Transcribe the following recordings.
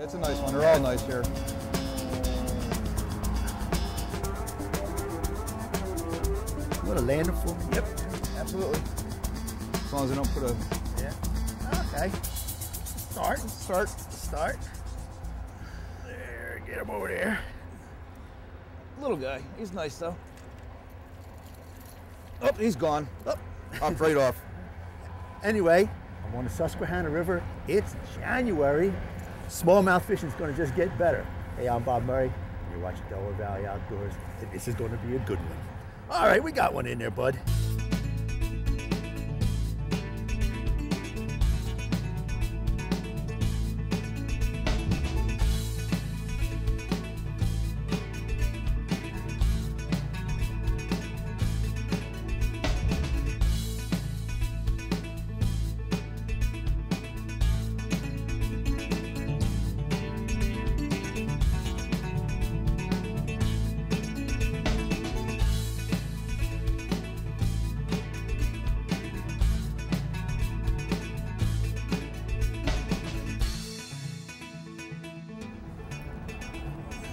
It's a nice one. They're all nice here. You want to land them for me? Yep, absolutely. As long as I don't put a... Yeah. Okay. Start. There, get him over there. Little guy. He's nice, though. Oh, he's gone. Oh, I'm right off. Anyway, I'm on the Susquehanna River. It's January. Smallmouth fishing is going to just get better. Hey, I'm Bob Murray. You're watching Delaware Valley Outdoors. And this is going to be a good one. All right, we got one in there, bud.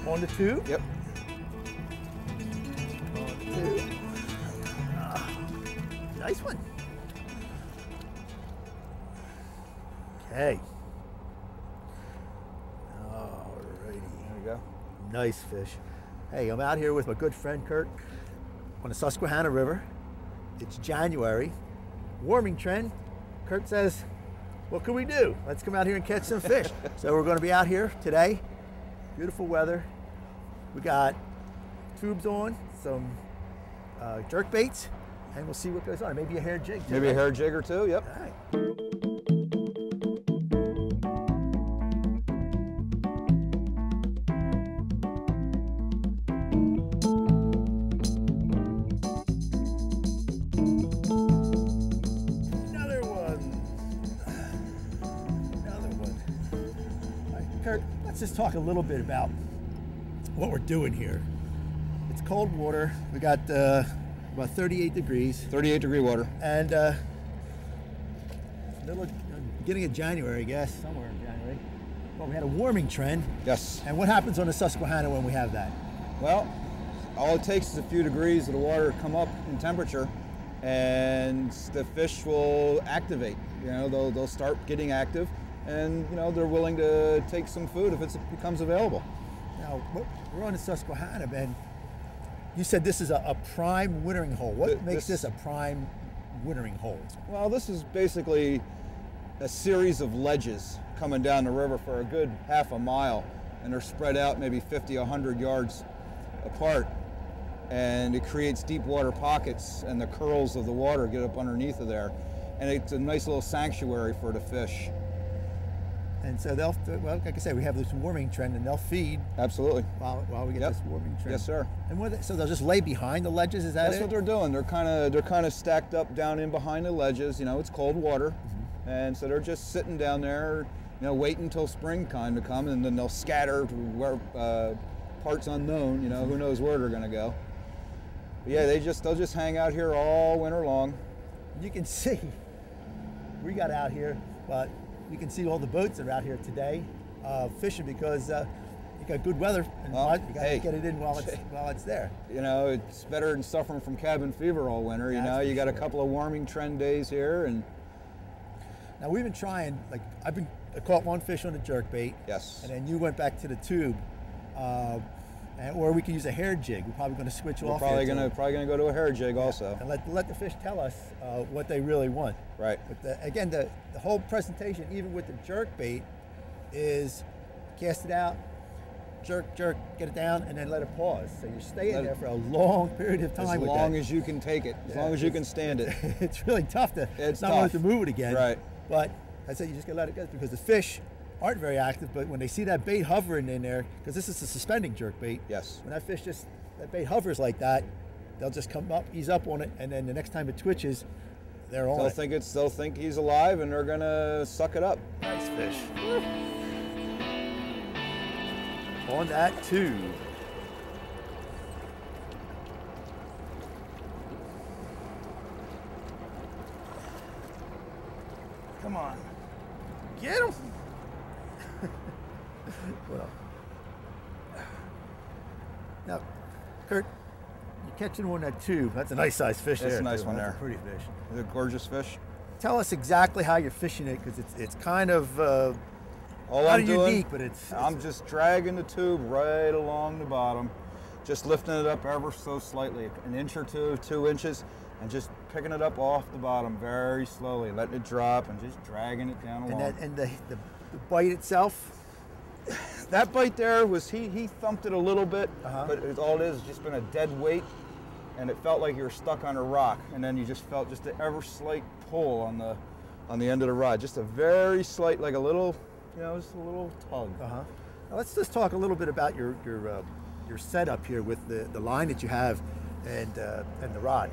On the tube? Yep. On the tube. Nice one. Okay. Alrighty. There you go. Nice fish. Hey, I'm out here with my good friend Kurt on the Susquehanna River. It's January. Warming trend. Kurt says, what can we do? Let's come out here and catch some fish. So we're going to be out here today. Beautiful weather. We got tubes on, some jerk baits, and we'll see what goes on. Maybe a hair jig too. Maybe a hair jig or two, yep. All right. Another one. All right, Kurt, let's just talk a little bit about what we're doing here. It's cold water. We got about 38 degrees. 38-degree water. And beginning of January, I guess, somewhere in January. Well, we had a warming trend. Yes. And what happens on the Susquehanna when we have that? Well, all it takes is a few degrees of the water to come up in temperature, and the fish will activate. You know, they'll start getting active, and you know they're willing to take some food if it becomes available. Now, we're on the Susquehanna, man. You said this is a prime wintering hole. What makes this a prime wintering hole? Well, this is basically a series of ledges coming down the river for a good half a mile, and they're spread out maybe 50, 100 yards apart. And it creates deep water pockets, and the curls of the water get up underneath of there. And it's a nice little sanctuary for the fish. And so they'll, well, like I said, we have this warming trend, and they'll feed. Absolutely. While we get this warming trend. Yes, sir. And so they'll just lay behind the ledges. Is that That's what they're doing. They're kind of stacked up down in behind the ledges. You know, it's cold water, and so they're just sitting down there, you know, waiting until springtime to come, and then they'll scatter to where parts unknown. You know, who knows where they're going to go. But yeah, they'll just hang out here all winter long. You can see we got out here, but you can see all the boats that are out here today fishing because you got good weather, and you got to get it in while it's there. You know, it's better than suffering from cabin fever all winter. You know, you got a couple of warming trend days here, and now we've been trying. Like I caught one fish on a jerk bait. Yes. And then you went back to the tube, or we can use a hair jig. We're probably going to switch off. Probably going to go to a hair jig also. And let the fish tell us what they really want. Right. But again, the whole presentation, even with the jerk bait, is cast it out, jerk, get it down, and then let it pause. So you're staying there for a long period of time. As long as you can take it, as long as you can stand it. It's really tough to not want to move it again. Right. But I said you just gotta let it go because the fish aren't very active. But when they see that bait hovering in there, because this is a suspending jerk bait. Yes. When that bait hovers like that, they'll just come up, ease up on it, and then the next time it twitches, they're on it. They'll think he's alive, and they're gonna suck it up. Nice fish. On that tube. Come on. Get him. Well, now, Kurt, you're catching one on that tube. That's a nice sized fish there. That's a nice one That's there. a pretty fish. It's a gorgeous fish. Tell us exactly how you're fishing it, because it's kind of All not I'm doing, unique, but it's I'm just dragging the tube right along the bottom, just lifting it up ever so slightly, an inch or two, 2 inches, and just picking it up off the bottom very slowly, letting it drop and just dragging it down along. and the bite itself. That bite there was, he thumped it a little bit, Uh-huh. but all it is just been a dead weight, and it felt like you were stuck on a rock, and then you just felt just an ever slight pull on the end of the rod, just a very slight, like a little, just a little tug. Uh-huh. Now let's just talk a little bit about your setup here with the line that you have and the rod.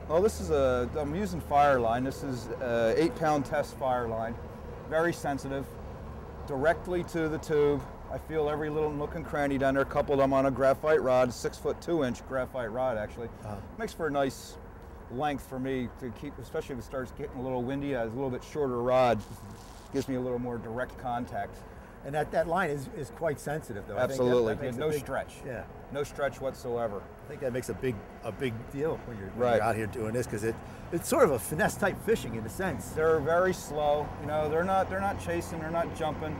Well, this is I'm using fire line. This is a 8-pound test fire line, very sensitive, directly to the tube. I feel every little nook and cranny down there. Coupled them on a graphite rod, 6-foot 2-inch graphite rod actually. Makes for a nice length for me to keep, especially if it starts getting a little windy. A little bit shorter rod gives me a little more direct contact. And that line is quite sensitive, though. Absolutely, I think no stretch. Yeah, no stretch whatsoever. I think that makes a big deal when you're Right. out here doing this, because it's sort of a finesse type fishing in a sense. They're very slow. They're not chasing. They're not jumping.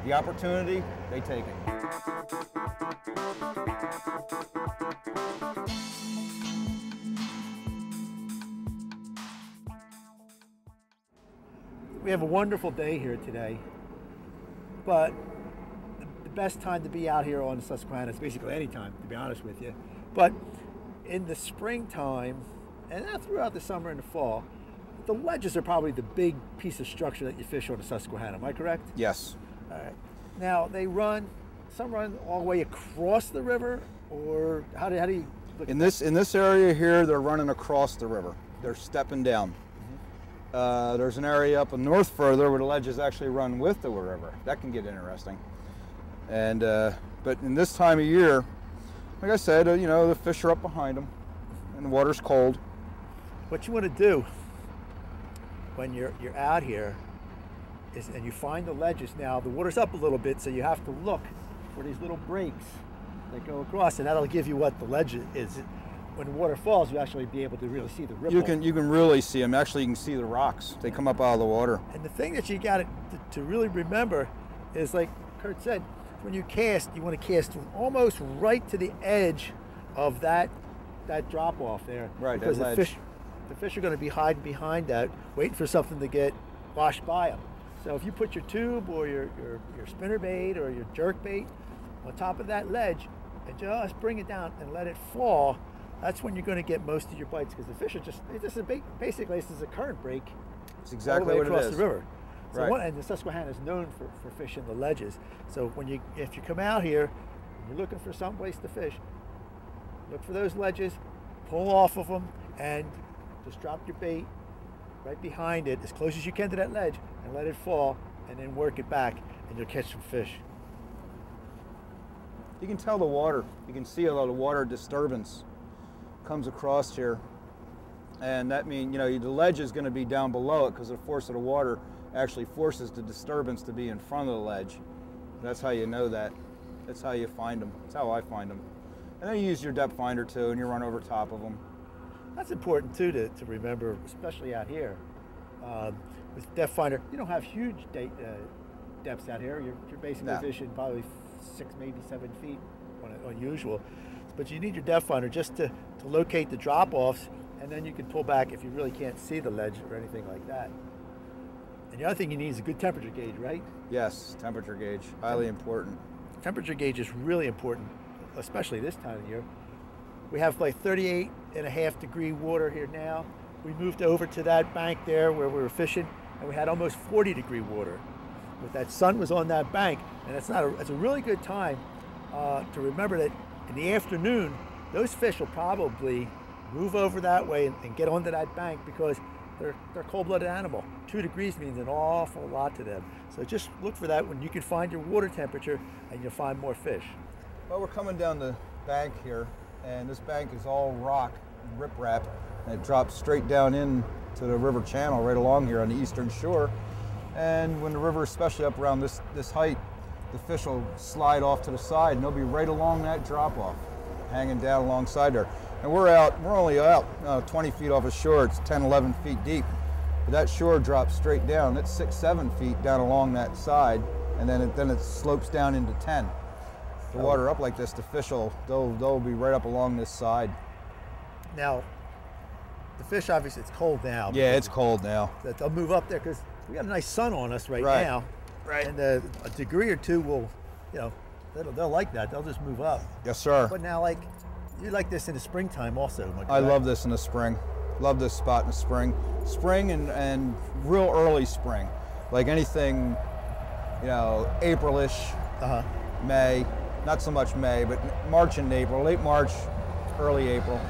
The opportunity, they take it. We have a wonderful day here today, but the best time to be out here on the Susquehanna is basically any time, to be honest with you. But in the springtime, and not throughout the summer and the fall, the ledges are probably the big piece of structure that you fish on the Susquehanna. Am I correct? Yes. All right. Now some run all the way across the river, or how do you look In this area here, they're running across the river. They're stepping down. There's an area up north further where the ledges actually run with the river. That can get interesting. And but in this time of year, like I said, the fish are up behind them, and the water's cold. What you want to do when you're out here and you find the ledges. Now the water's up a little bit, so you have to look for these little breaks that go across, and that'll give you what the ledge is. When the water falls, you actually be able to really see the ripple. You can really see them. Actually, you can see the rocks. They come up out of the water. And the thing that you got to really remember is, like Kurt said, when you cast, you want to cast almost right to the edge of that drop off there. Right, because that the fish are going to be hiding behind that, waiting for something to get washed by them. So if you put your tube or your spinner bait or your jerk bait on top of that ledge and just bring it down and let it fall, that's when you're going to get most of your bites, because the fish are basically this is a current break. It's exactly all what the way it across is. the river. So Right. and the Susquehanna is known for fishing the ledges. So if you come out here and you're looking for some place to fish, look for those ledges, pull off of them, and just drop your bait right behind it as close as you can to that ledge and let it fall, and then work it back, and you'll catch some fish. You can tell the water. You can see a lot of water disturbance comes across here, and that means the ledge is going to be down below it, because the force of the water actually forces the disturbance to be in front of the ledge. That's how you know that. That's how you find them. That's how I find them. And then you use your depth finder too, and you run over top of them. That's important too to remember, especially out here. With depth finder, you don't have huge depths out here. You're basically fishing probably 6, maybe 7 feet on usual. But you need your depth finder just to locate the drop-offs, and then you can pull back if you really can't see the ledge or anything like that. And the other thing you need is a good temperature gauge, right? Yes, temperature gauge, highly important. Temperature gauge is really important, especially this time of year. We have like 38.5 degree water here now. We moved over to that bank there where we were fishing, and we had almost 40 degree water. But that sun was on that bank, and it's a really good time to remember that in the afternoon, those fish will probably move over that way and get onto that bank, because they're a cold-blooded animal. 2 degrees means an awful lot to them. So just look for that when you can find your water temperature, and you'll find more fish. Well, we're coming down the bank here, and this bank is all rock and riprap, and it drops straight down into the river channel right along here on the eastern shore. And when the river, especially up around this height, the fish will slide off to the side, and they'll be right along that drop off, hanging down alongside there. And we're only out 20 feet off the shore. It's 10, 11 feet deep. But that shore drops straight down. It's 6, 7 feet down along that side, and then it slopes down into 10. The water up like this, the fish they'll be right up along this side. Now, the fish, obviously, it's cold now. Yeah, it's cold now. They'll move up there because we got a nice sun on us right now. Right. And a degree or two will, they'll like that. They'll just move up. Yes, sir. But now, you like this in the springtime also. I love this in the spring. Love this spot in the spring. Spring and real early spring. Like anything, April-ish, May. Not so much May, but March and April. Late March, early April.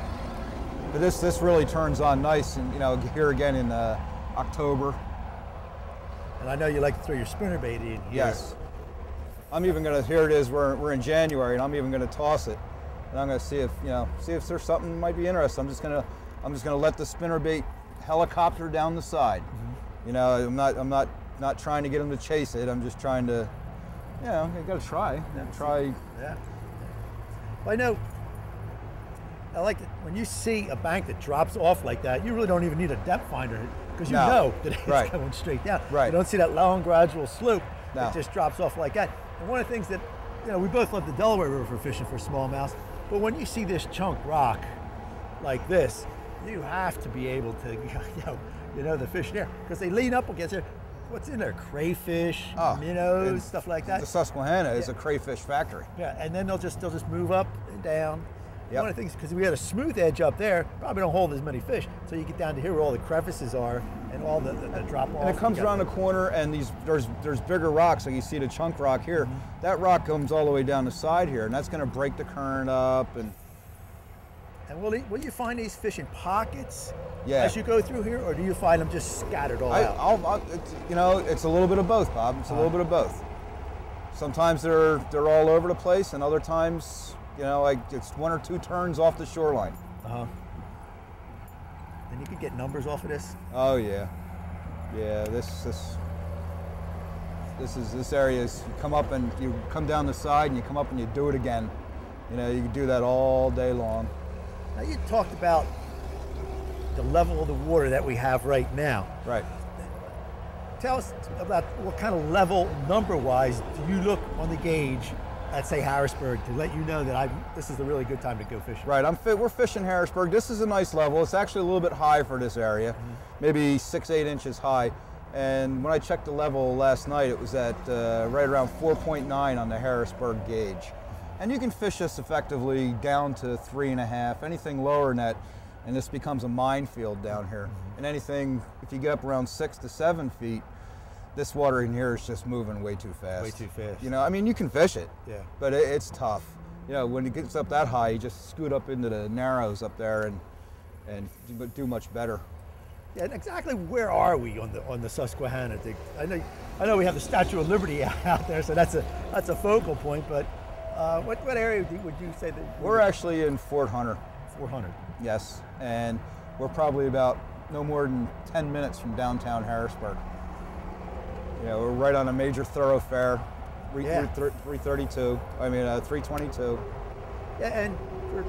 But this really turns on nice, and here again in October. And I know you like to throw your spinnerbait in here. Yes. I'm even gonna. Here it is. We're in January, and I'm even gonna toss it, and I'm gonna see if there's something that might be interesting. I'm just gonna let the spinnerbait helicopter down the side. I'm not trying to get them to chase it. I'm just trying to, you gotta try. Try. Yeah. Well, I know. I like it when you see a bank that drops off like that. You really don't even need a depth finder because you know that it's going straight down. Right. You don't see that long gradual slope No. that just drops off like that. And one of the things that we both love the Delaware River for fishing for smallmouth, but when you see this chunk rock like this, you have to be able to the fish there because they lean up against it. What's in there? Crayfish, minnows, stuff like that. The Susquehanna is a crayfish factory. Yeah, and then they'll just move up and down. Yep. One of the things, because we had a smooth edge up there, probably don't hold as many fish. So you get down to here where all the crevices are and all the drop off. And it comes around the corner, and there's bigger rocks. Like you see the chunk rock here. Mm-hmm. That rock comes all the way down the side here, and that's going to break the current up. And will you find these fish in pockets as you go through here, or do you find them just scattered all out? It's a little bit of both, Bob. It's a little bit of both. Sometimes they're all over the place, and other times, it's 1 or 2 turns off the shoreline. And you could get numbers off of this? Oh yeah. Yeah, this area is, you come up and you come down the side and you come up and you do it again. You can do that all day long. Now you talked about the level of the water that we have right now. Right. Tell us about what kind of level, number-wise, do you look on the gauge at, say, Harrisburg to let you know that this is a really good time to go fishing? Right, we're fishing Harrisburg. This is a nice level. It's actually a little bit high for this area, maybe 6, 8 inches high. And when I checked the level last night, it was at right around 4.9 on the Harrisburg gauge. And you can fish this effectively down to 3.5, anything lower than that, and this becomes a minefield down here. And anything, if you get up around 6 to 7 feet, this water in here is just moving way too fast. Way too fast. You can fish it, but it's tough. When it gets up that high, you just scoot up into the narrows up there and do much better. Yeah, and exactly where are we on the Susquehanna? I know we have the Statue of Liberty out there, so that's a focal point. But what area would you say that we're actually in Fort Hunter? Fort Hunter. Yes, and we're probably about no more than 10 minutes from downtown Harrisburg. We're right on a major thoroughfare, 332. 322. Yeah, and for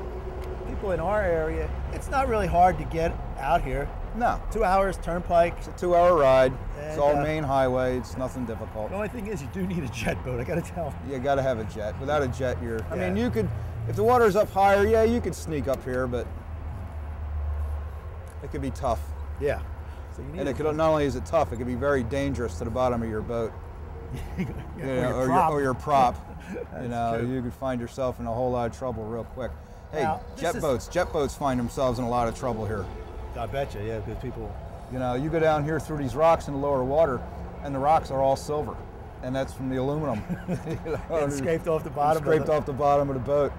people in our area, it's not really hard to get out here. No. 2 hours, turnpike. It's a 2-hour ride. It's all main highway. It's nothing difficult. The only thing is you do need a jet boat, I got to tell you. You got to have a jet. Without a jet, you could, if the water's up higher, you could sneak up here, but it could be tough. Yeah. So not only is it tough, it could be very dangerous to the bottom of your boat. or your prop. You could find yourself in a whole lot of trouble real quick. Hey, now, jet boats find themselves in a lot of trouble here. I bet you, yeah, because people... you go down here through these rocks in the lower water, and the rocks are all silver, and that's from the aluminum. It's scraped off the bottom. Off the bottom of the boat.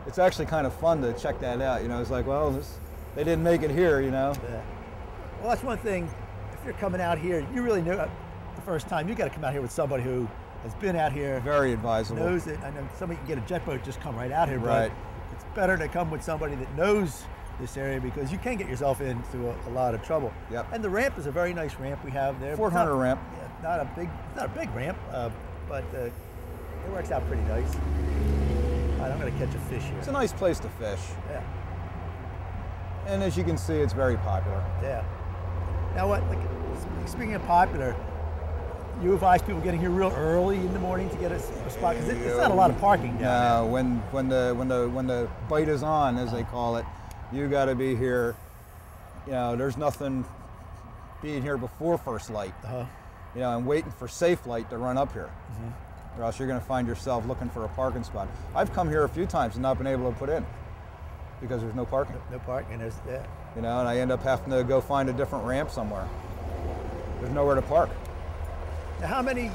It's actually kind of fun to check that out. It's like, well, they didn't make it here. Yeah. Well, that's one thing. If you're coming out here, you really know the first time. You got to come out here with somebody who has been out here. Very advisable. Knows it. I know somebody can get a jet boat, just come right out here. Right. But it's better to come with somebody that knows this area because you can get yourself into a lot of trouble. Yep. And the ramp is a very nice ramp we have there. Fort Hunter ramp. Yeah, not a big ramp, but It works out pretty nice. All right, I'm going to catch a fish here. It's a nice place to fish. Yeah. And as you can see, it's very popular. Yeah. Now what, like, speaking of popular, you advise people getting here real early in the morning to get a spot, because it's not a lot of parking down there. When the bite is on, as they call it, you got to be here. You know, there's nothing being here before first light. You know, and waiting for safe light to run up here, or else you're going to find yourself looking for a parking spot. I've come here a few times and not been able to put in because there's no parking. No parking. Yeah. You know, and I end up having to go find a different ramp somewhere. There's nowhere to park. Now, how many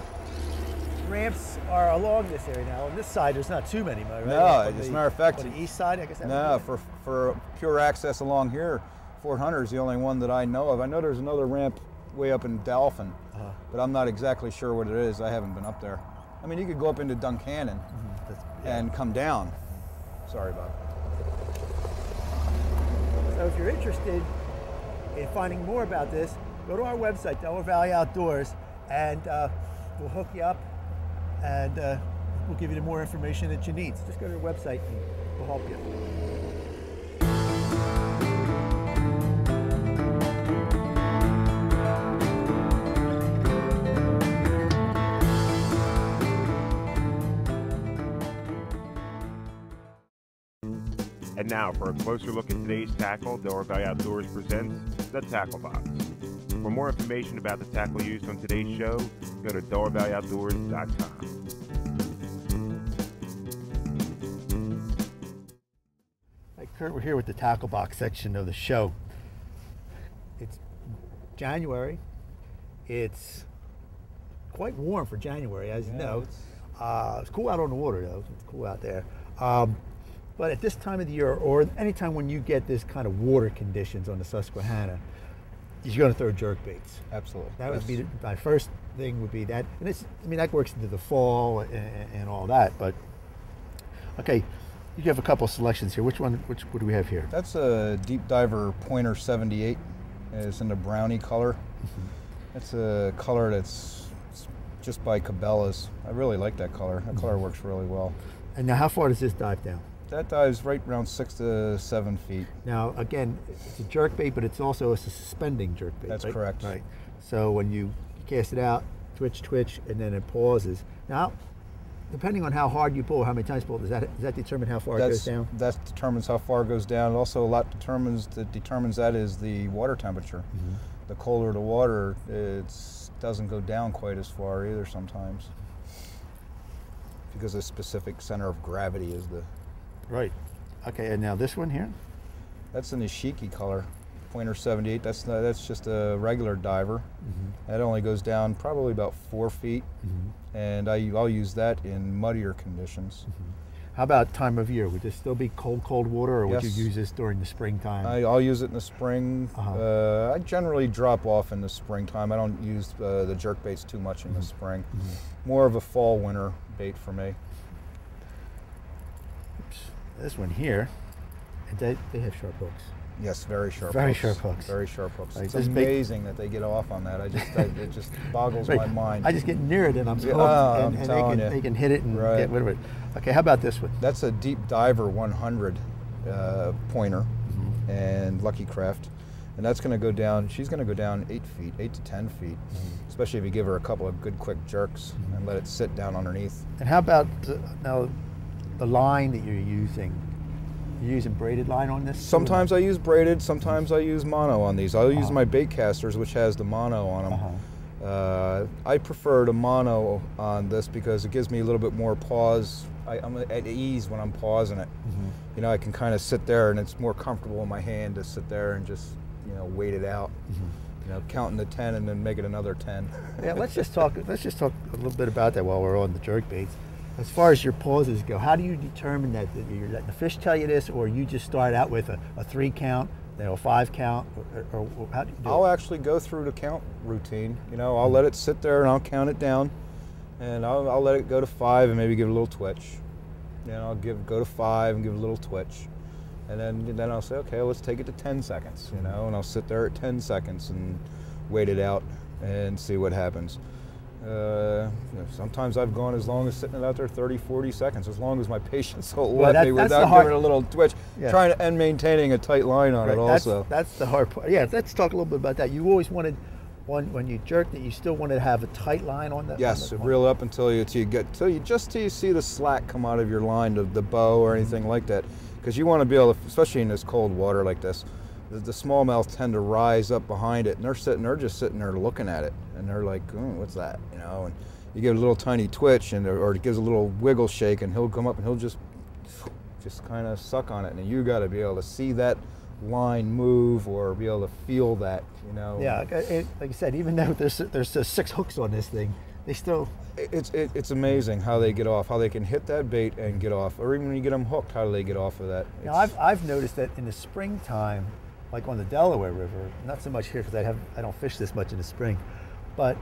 ramps are along this area now? On this side, there's not too many, right? No, as a matter of fact. On the east side, I guess. No, for pure access along here, Fort Hunter is the only one that I know of. I know there's another ramp way up in Dolphin, but I'm not exactly sure what it is. I haven't been up there. I mean, you could go up into Duncannon and come down. Sorry about that. So if you're interested in finding more about this, go to our website, Delaware Valley Outdoors, and we'll hook you up, and we'll give you the more information that you need. So just go to our website and we'll help you. And now for a closer look at today's tackle, Delaware Valley Outdoors presents the Tackle Box. For more information about the tackle used on today's show, go to DelawareValleyOutdoors.com. Hey, Kurt, we're here with the Tackle Box section of the show. It's January. It's quite warm for January, as you know. It's cool out on the water, though. It's cool out there. But at this time of the year, or anytime when you get this kind of water conditions on the Susquehanna, you're going to throw jerk baits. Absolutely. That would be my first thing. Would be that, and it's. I mean, that works into the fall and all that. But okay, you have a couple of selections here. What do we have here? That's a Deep Diver Pointer 78. It's in the brownie color. It's a color that's just by Cabela's. I really like that color. That color works really well. And now, how far does this dive down? That dives right around 6 to 7 feet. Now, again, it's a jerk bait, but it's also a suspending jerk bait. That's right? correct. Right. So when you cast it out, twitch, and then it pauses. Now, depending on how hard you pull, how many times you pull, does that determine how far it goes down? That determines how far it goes down. Also, a lot determines that is the water temperature. The colder the water, it doesn't go down quite as far either sometimes, because the specific center of gravity is the. Right. Okay, and now this one here? That's an Ishiki color, Pointer 78. That's just a regular diver. That only goes down probably about 4 feet, and I'll use that in muddier conditions. How about time of year? Would this still be cold water, or would Yes. you use this during the springtime? I'll use it in the spring. I generally drop off in the springtime. I don't use the jerk baits too much in the spring. More of a fall winter bait for me. This one here, they have sharp hooks. Yes, very sharp. Very hooks. sharp hooks. Very sharp hooks. Right, It's this amazing that they get off on that. It just boggles my mind. I just get near it and I'm hooked, I'm and telling they you. can hit it and Right. get rid of it. Okay, how about this one? That's a Deep Diver 100 pointer and Lucky Craft, and that's going to go down. She's going to go down 8 feet, 8 to 10 feet, especially if you give her a couple of good quick jerks and let it sit down underneath. And how about now the line that you're using? You're using braided line on this? Sometimes I use braided, sometimes I use mono on these. I'll use my bait casters, which has the mono on them. I prefer the mono on this because it gives me a little bit more pause. I'm at ease when I'm pausing it. You know, I can kind of sit there, and it's more comfortable in my hand to sit there and just, wait it out. You know, counting to 10 and then make it another 10. Yeah, let's just talk a little bit about that while we're on the jerk baits. As far as your pauses go, how do you determine that you're letting the fish tell you this, or you just start out with a 3 count, then a 5 count, or how do you do I'll it? actually go through the count routine. I'll let it sit there and I'll count it down, and I'll let it go to 5 and maybe give it a little twitch. I'll go to 5 and give it a little twitch, and then I'll say, okay, let's take it to 10 seconds. And I'll sit there at 10 seconds and wait it out and see what happens. Sometimes I've gone as long as sitting it out there 30, 40 seconds, as long as my patience will Well, let me that's without the hard- giving it a little twitch, Yeah. and maintaining a tight line on it also. That's the hard part. Yeah, let's talk a little bit about that. You always wanted, when you jerked it, you still wanted to have a tight line on that. Yes, reel up until you see the slack come out of your line, the bow or anything like that, because you want to be able to, especially in this cold water like this, the smallmouth tend to rise up behind it, and they're just sitting there looking at it, and they're like, what's that, and you give it a little tiny twitch, or it gives a little wiggle shake, and he'll come up and he'll just kind of suck on it, and you got to be able to see that line move or be able to feel that, Yeah, like I said, even though there's 6 hooks on this thing, they still. It's amazing how they get off, how they can hit that bait and get off, or even when you get them hooked, how do they get off of that? Now I've noticed that in the springtime, like on the Delaware River, not so much here because I don't fish this much in the spring, but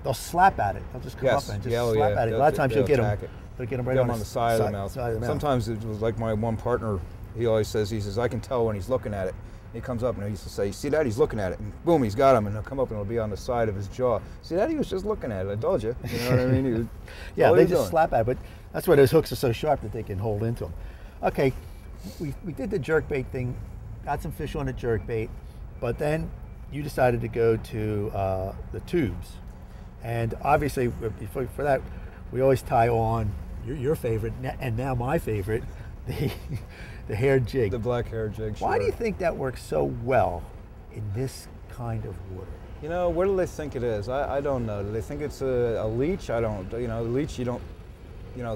they'll slap at it. They'll just come up and just slap at it. A lot of times you'll get them. They'll get them right on the side of the mouth. Sometimes it was like my one partner. He always says, I can tell when he's looking at it. He comes up and he used to say, see that? He's looking at it. And boom, he's got him. And he'll come up and it'll be on the side of his jaw. See that? He was just looking at it. I told you. You know what I mean? Yeah, they just slap at it. But that's why those hooks are so sharp that they can hold into them. Okay, we did the jerkbait thing, got some fish on the jerkbait, but then you decided to go to the tubes. And obviously, for that, we always tie on your favorite, and now my favorite, the hair jig. The black hair jig. Why do you think that works so well in this kind of water? Where do they think it is? I don't know. Do they think it's a leech? I don't. Leech, you don't,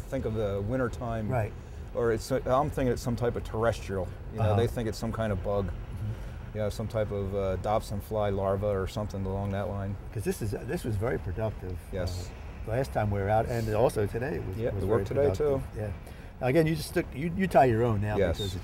think of the wintertime. Right. Or I'm thinking it's some type of terrestrial. They think it's some kind of bug. Mm-hmm. Some type of Dobson fly larva or something along that line. Because this was very productive. Yes. Last time we were out, and also today it was. Yeah, was it worked today too. Yeah. Now again, you just you tie your own now. Yes. Because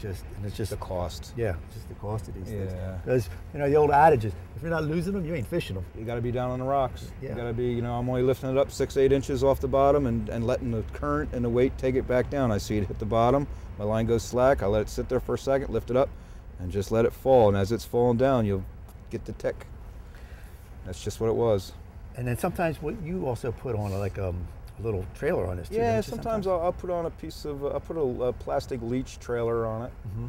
it's just the cost. Yeah, it's just the cost of these things. Yeah. Because the old adage is, if you're not losing them, you ain't fishing them. You got to be down on the rocks. Yeah. You got to be. I'm only lifting it up 6-8 inches off the bottom and letting the current and the weight take it back down. I see it hit the bottom. My line goes slack. I let it sit there for a second, lift it up, and just let it fall. And as it's falling down, you'll get the tick. That's just what it was. And then sometimes what you also put on like a little trailer on this too. Yeah, sometimes I'll put on a piece of I'll put a plastic leech trailer on it. Mm-hmm.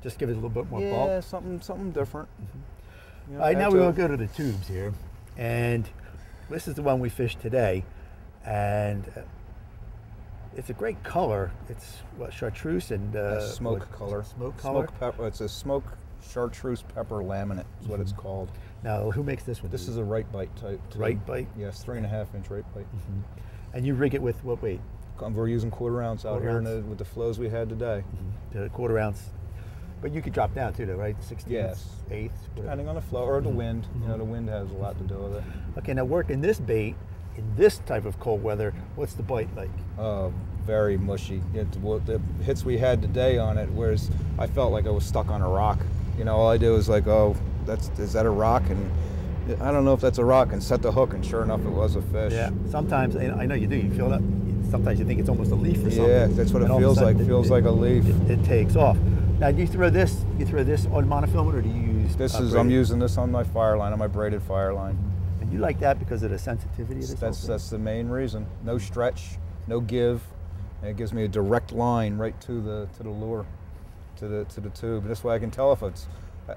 Just give it a little bit more bulk. bulk. Yeah, something different. Mm-hmm. All right, now we will go to the tubes here, and this is the one we fished today, and it's a great color. It's chartreuse and smoke color. Smoke color. Smoke pepper. It's a smoke chartreuse pepper laminate. Is what it's called. Now, who makes this one? This is a right bite type. Right bite. Yes, 3.5-inch right bite. Mm-hmm. And you rig it with what weight? We're using 1/4 ounce out here with the flows we had today. Mm-hmm. The 1/4 ounce. But you could drop down too, though, right? 16ths, yes. 8ths. Depending on the flow or the wind. The wind has a lot to do with it. Okay, now working this bait in this type of cold weather, what's the bite like? Very mushy. The hits we had today on it, whereas I felt like I was stuck on a rock. All I did was like, is that a rock? And I don't know if that's a rock, and set the hook, and sure enough, it was a fish. Yeah. Sometimes I know you do. You feel that. Sometimes you think it's almost a leaf or something. Yeah, that's what it feels like. It feels like a leaf. It takes off. Now, do you throw this? You throw this on monofilament, or do you use? I'm using this on my fire line, on my braided fire line. And you like that because of the sensitivity of this? That's the main reason. No stretch, no give, and it gives me a direct line right to the lure, to the tube. This way I can tell if it's.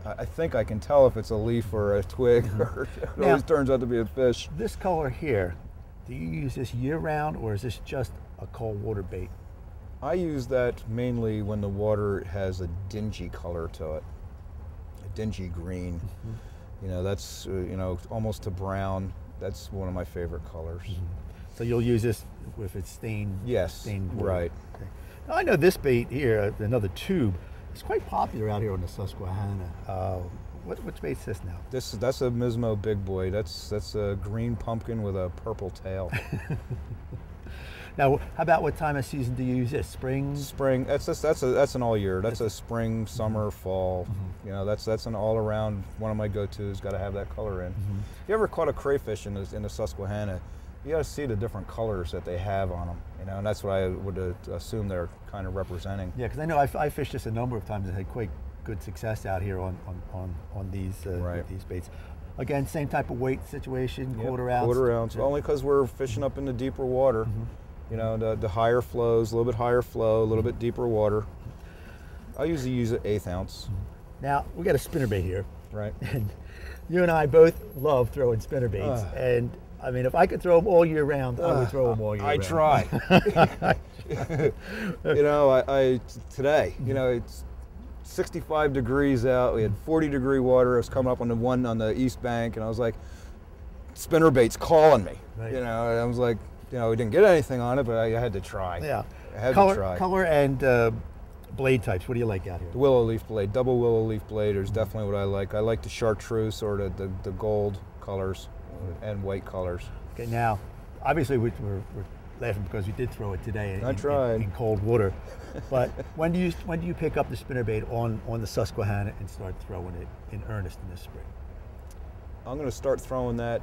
I think I can tell if it's a leaf or a twig. Or it always turns out to be a fish. This color here, do you use this year-round, or is this just a cold water bait? I use that mainly when the water has a dingy color to it, a dingy green. Mm-hmm. That's almost to brown. That's one of my favorite colors. Mm-hmm. So you'll use this if it's stained. Yes. Stained water. Right. Okay. Now I know this bait here, another tube. It's quite popular out here on the Susquehanna. Which bait's this now? That's a Mismo Big Boy. That's a green pumpkin with a purple tail. Now, how about what time of season do you use this? Spring. Spring. That's an all year. That's a spring, summer, fall. Mm-hmm. That's an all around one of my go-tos. Got to have that color in. Mm-hmm. If you ever caught a crayfish in the Susquehanna, you got to see the different colors that they have on them. And that's what I would assume they're kind of representing. Yeah, because I know I fished this a number of times and had quite good success out here on these right. these baits. Again, same type of weight situation, Yep, quarter ounce. Quarter ounce, only because we're fishing up in the deeper water. You know, the higher flows, a little bit higher flow, a little bit deeper water. I usually use an 1/8 ounce. Now, we got a spinnerbait here. Right. And you and I both love throwing spinnerbaits. And I mean, if I could throw them all year round, I would throw them all year round. I try. You know, today, you know, it's 65 degrees out. We had 40-degree water. I was coming up on the one on the east bank, and I was like, spinnerbait's calling me. Right. You know, and I was like, you know, we didn't get anything on it, but I had to try. Yeah. I had to try. Color and blade types. What do you like out here? The willow leaf blade, double willow leaf blade is definitely what I like. I like the chartreuse or the gold colors and white colors. Okay, now, obviously we're laughing because we did throw it today in cold water. But when do you pick up the spinnerbait on the Susquehanna and start throwing it in earnest in the spring? I'm going to start throwing that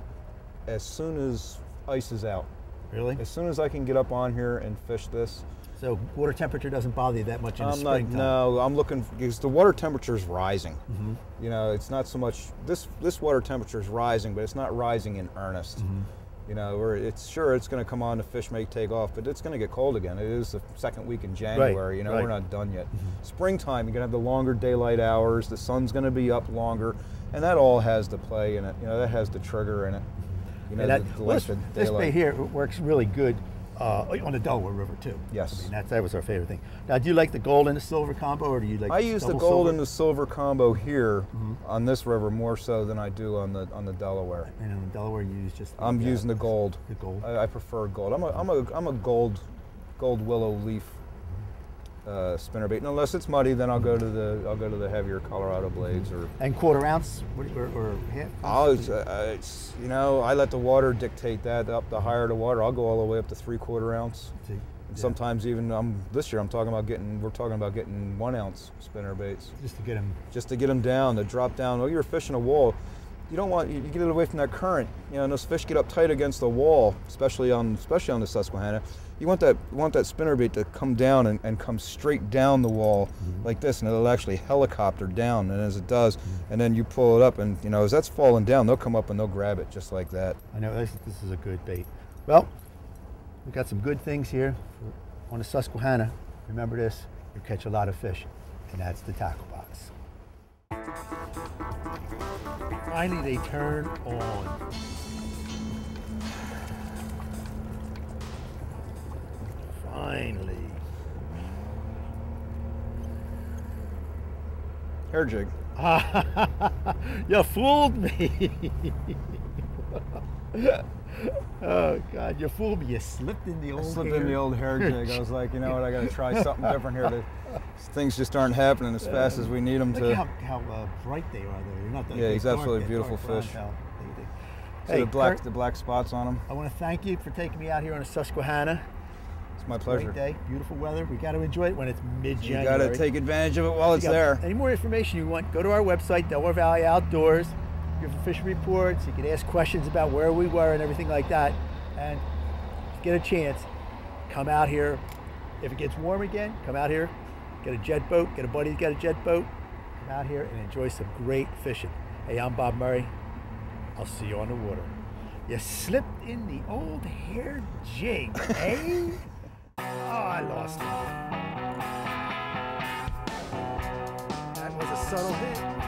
as soon as ice is out. Really? As soon as I can get up on here and fish this. So water temperature doesn't bother you that much in the springtime? No, I'm looking, because the water temperature is rising. You know, it's not so much, this water temperature is rising, but it's not rising in earnest. You know, it's going to come on, the fish may take off, but it's going to get cold again. It is the second week in January, you know, we're not done yet. Springtime, you're going to have the longer daylight hours, the sun's going to be up longer, and that all has the play in it. You know, that has the trigger in it. You know, this bait here works really good on the Delaware River too. Yes. I mean, that was our favorite thing. Now, do you like the gold and the silver combo, or do you like I use the gold and the silver combo here on this river more so than I do on the Delaware. And on the Delaware, you use just I'm using the gold. The gold. I prefer gold. I'm a gold willow leaf spinnerbait. And unless it's muddy, then I'll go to the heavier Colorado blades or. And quarter ounce or half? Oh, it's you know, I let the water dictate that. Up the higher the water, I'll go all the way up to 3/4 ounce. And sometimes even this year we're talking about getting 1 ounce spinnerbaits. Just to get them down, to drop down. Oh, you're fishing a wall. You don't want, you get it away from that current. You know, and those fish get up tight against the wall, especially on the Susquehanna. You want that spinnerbait to come down and come straight down the wall like this, and it'll actually helicopter down. And as it does, and then you pull it up, and you know, as that's falling down, they'll come up and they'll grab it just like that. I know this is a good bait. Well, we got some good things here on the Susquehanna. Remember this: you catch a lot of fish, and that's the tackle box. Finally, they turn on. Finally. Hair jig. You fooled me. Oh God, you fooled me. You slipped in the old hair jig. I was like, you know what, I got to try something different here. Things just aren't happening as fast as we need them to. Look how bright they are there. You're not yeah, he's absolutely beautiful fish. Hey, the black spots on them. I want to thank you for taking me out here on a Susquehanna. It's my pleasure. Great day, beautiful weather. We got to enjoy it when it's mid-January. You got to take advantage of it while it's there. Any more information you want, go to our website, Delaware Valley Outdoors. You have fishing reports. You can ask questions about where we were and everything like that. And if you get a chance, come out here. If it gets warm again, come out here. Get a jet boat. Get a buddy who's got a jet boat. Come out here and enjoy some great fishing. Hey, I'm Bob Murray. I'll see you on the water. You slipped in the old hair jig, eh? Oh, I lost it. That was a subtle hit.